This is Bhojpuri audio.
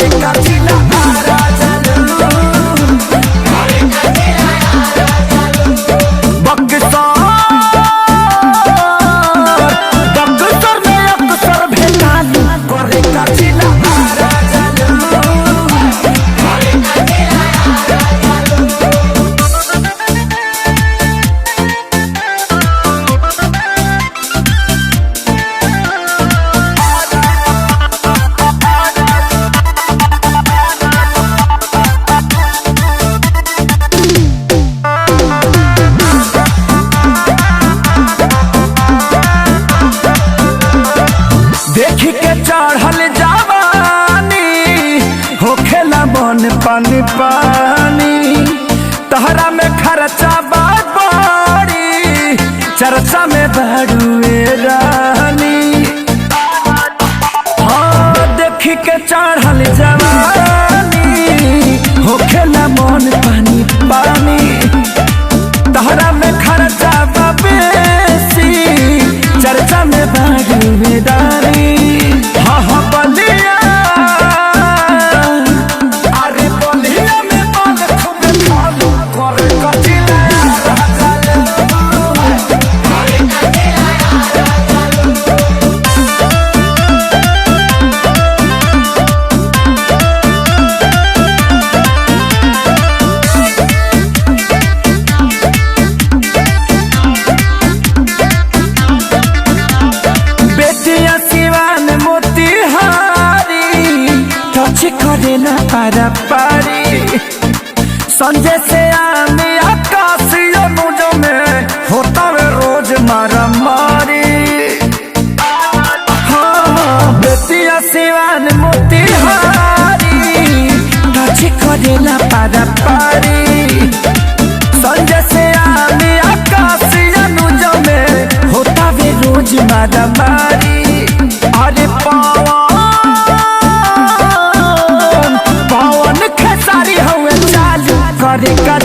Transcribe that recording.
करे का जिला आरा चलू बक्सर में अक्सर भेटालू करे का जिला आरा चलू देखी के चढ़ल जवानी होखेला मन पानी पानी तहरा में खर्चा बात बड़ी चर्चा में बड़ुए रानी। हाँ देखी के चढ़ल जवानी होखेला मन पानी पानी तहरा में खर्चा बेसी चर्चा में बड़ुए रानी। करे ना पारा पारी संजय से आने आकाशीय मुझ में होता है रोज मारा मारी। हाँ बेतिया सिवान मोतिहारी टच करे ना पारा पारी संजय से आने आकाशीय मुझ में होता है रोज मारा मारी। अरे करे का